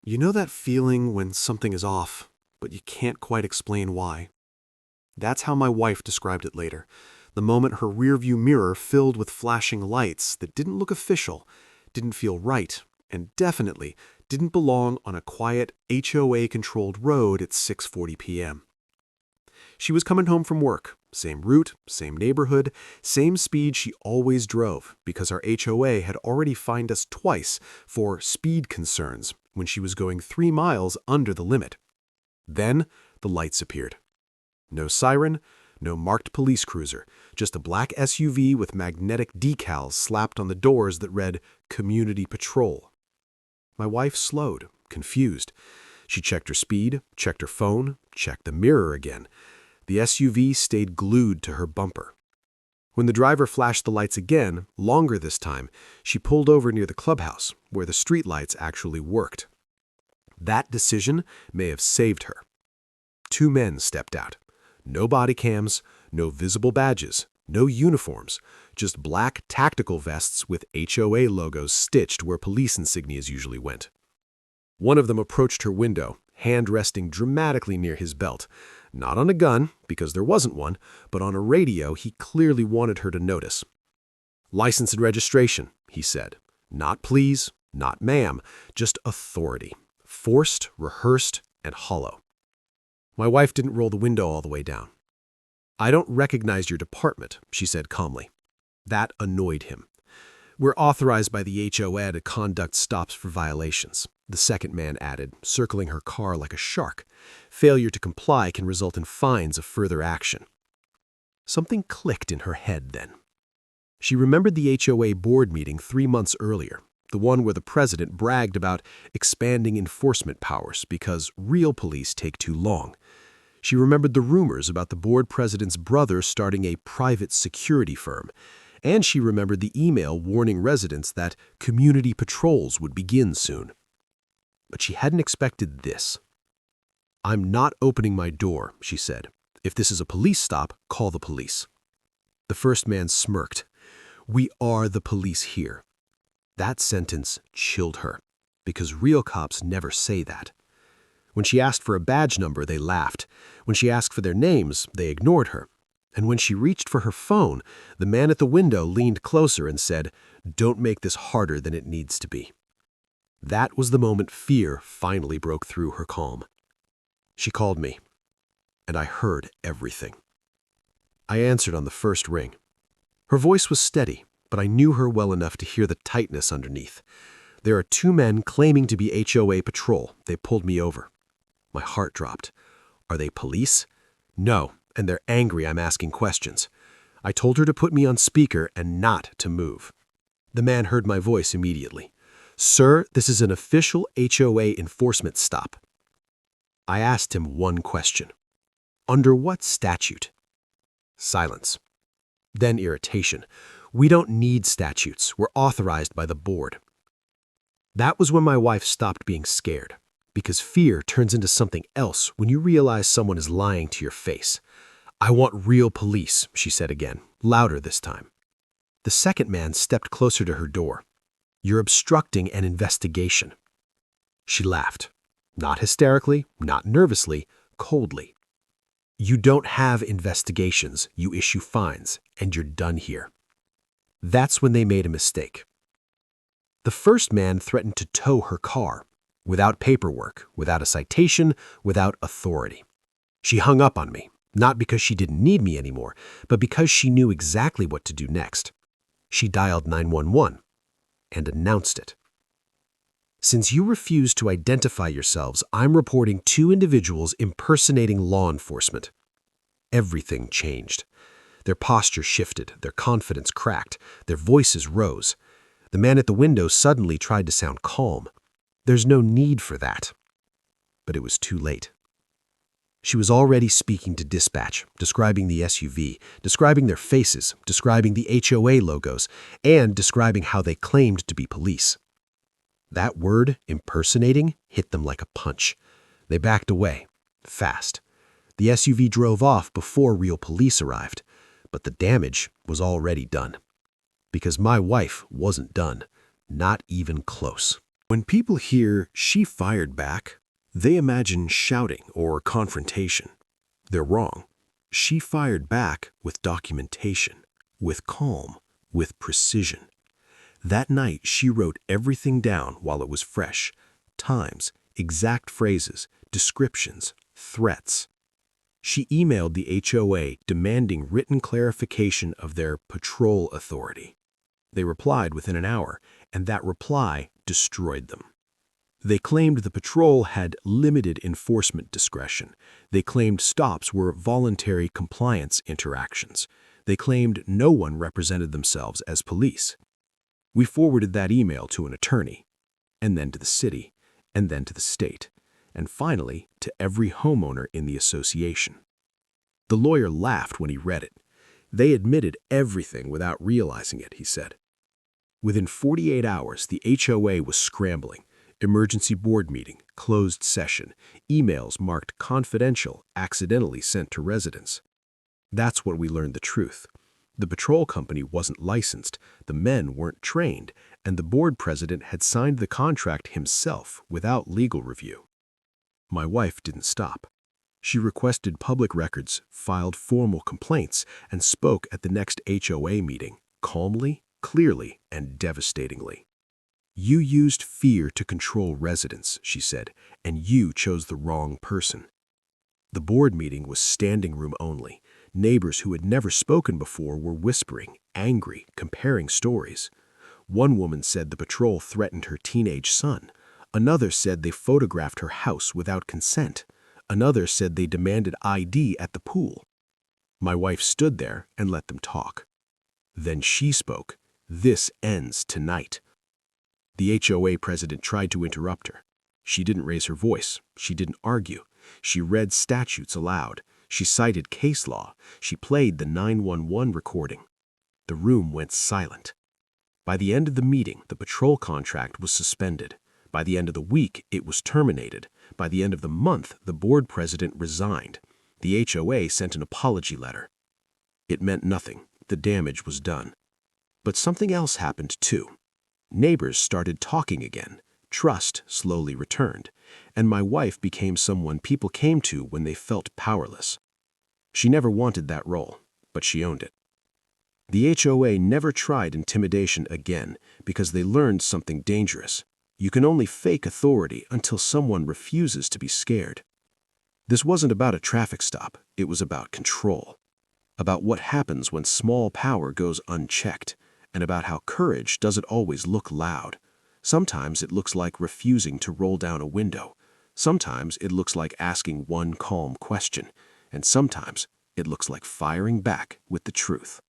You know that feeling when something is off, but you can't quite explain why? That's how my wife described it later, the moment her rearview mirror filled with flashing lights that didn't look official, didn't feel right, and definitely didn't belong on a quiet HOA-controlled road at 6:40 p.m. She was coming home from work, same route, same neighborhood, same speed she always drove because our HOA had already fined us twice for speed concerns when she was going 3 miles under the limit. Then the lights appeared. No siren, no marked police cruiser, just a black SUV with magnetic decals slapped on the doors that read Community Patrol. My wife slowed, confused. She checked her speed, checked her phone, checked the mirror again. The SUV stayed glued to her bumper. When the driver flashed the lights again, longer this time, she pulled over near the clubhouse, where the streetlights actually worked. That decision may have saved her. 2 men stepped out. No body cams, no visible badges, no uniforms, just black tactical vests with HOA logos stitched where police insignias usually went. One of them approached her window, hand resting dramatically near his belt. Not on a gun, because there wasn't one, but on a radio he clearly wanted her to notice. "License and registration," he said. Not please, not ma'am, just authority. Forced, rehearsed, and hollow. My wife didn't roll the window all the way down. "I don't recognize your department," she said calmly. That annoyed him. "We're authorized by the HOA to conduct stops for violations," the second man added, circling her car like a shark. "Failure to comply can result in fines of further action." Something clicked in her head then. She remembered the HOA board meeting 3 months earlier, the one where the president bragged about expanding enforcement powers because real police take too long. She remembered the rumors about the board president's brother starting a private security firm, and she remembered the email warning residents that community patrols would begin soon. But she hadn't expected this. "I'm not opening my door," she said. "If this is a police stop, call the police." The first man smirked. "We are the police here." That sentence chilled her, because real cops never say that. When she asked for a badge number, they laughed. When she asked for their names, they ignored her. And when she reached for her phone, the man at the window leaned closer and said, "Don't make this harder than it needs to be." That was the moment fear finally broke through her calm. She called me, and I heard everything. I answered on the first ring. Her voice was steady, but I knew her well enough to hear the tightness underneath. "There are 2 men claiming to be HOA patrol. They pulled me over." My heart dropped. "Are they police?" "No, and they're angry I'm asking questions." I told her to put me on speaker and not to move. The man heard my voice immediately. "Sir, this is an official HOA enforcement stop." I asked him one question. "Under what statute?" Silence. Then irritation. "We don't need statutes. We're authorized by the board." That was when my wife stopped being scared, because fear turns into something else when you realize someone is lying to your face. "I want real police," she said again, louder this time. The second man stepped closer to her door. "You're obstructing an investigation." She laughed. Not hysterically, not nervously, coldly. "You don't have investigations, you issue fines, and you're done here." That's when they made a mistake. The first man threatened to tow her car, without paperwork, without a citation, without authority. She hung up on me, not because she didn't need me anymore, but because she knew exactly what to do next. She dialed 911 and announced it. "Since you refuse to identify yourselves, I'm reporting 2 individuals impersonating law enforcement." Everything changed. Their posture shifted, their confidence cracked, their voices rose. The man at the window suddenly tried to sound calm. There's no need for that. But it was too late. She was already speaking to dispatch, describing the SUV, describing their faces, describing the HOA logos, and describing how they claimed to be police. That word, impersonating, hit them like a punch. They backed away, fast. The SUV drove off before real police arrived, but the damage was already done. Because my wife wasn't done, not even close. When people hear "she fired back," they imagine shouting or confrontation. They're wrong. She fired back with documentation, with calm, with precision. That night, she wrote everything down while it was fresh: times, exact phrases, descriptions, threats. She emailed the HOA demanding written clarification of their patrol authority. They replied within an hour, and that reply destroyed them. They claimed the patrol had limited enforcement discretion. They claimed stops were voluntary compliance interactions. They claimed no one represented themselves as police. We forwarded that email to an attorney, and then to the city, and then to the state, and finally to every homeowner in the association. The lawyer laughed when he read it. They admitted everything without realizing it, he said. Within 48 hours, the HOA was scrambling. Emergency board meeting, closed session, emails marked confidential accidentally sent to residents. That's when we learned the truth. The patrol company wasn't licensed, the men weren't trained, and the board president had signed the contract himself without legal review. My wife didn't stop. She requested public records, filed formal complaints, and spoke at the next HOA meeting, calmly, clearly, and devastatingly. "You used fear to control residents," she said, "and you chose the wrong person." The board meeting was standing room only. Neighbors who had never spoken before were whispering, angry, comparing stories. One woman said the patrol threatened her teenage son. Another said they photographed her house without consent. Another said they demanded ID at the pool. My wife stood there and let them talk. Then she spoke. "This ends tonight." The HOA president tried to interrupt her. She didn't raise her voice. She didn't argue. She read statutes aloud. She cited case law. She played the 911 recording. The room went silent. By the end of the meeting, the patrol contract was suspended. By the end of the week, it was terminated. By the end of the month, the board president resigned. The HOA sent an apology letter. It meant nothing. The damage was done. But something else happened too. Neighbors started talking again. Trust slowly returned, and my wife became someone people came to when they felt powerless. She never wanted that role, but she owned it. The HOA never tried intimidation again because they learned something dangerous. You can only fake authority until someone refuses to be scared. This wasn't about a traffic stop. It was about control. About what happens when small power goes unchecked, and about how courage doesn't always look loud. Sometimes it looks like refusing to roll down a window. Sometimes it looks like asking one calm question. And sometimes it looks like firing back with the truth.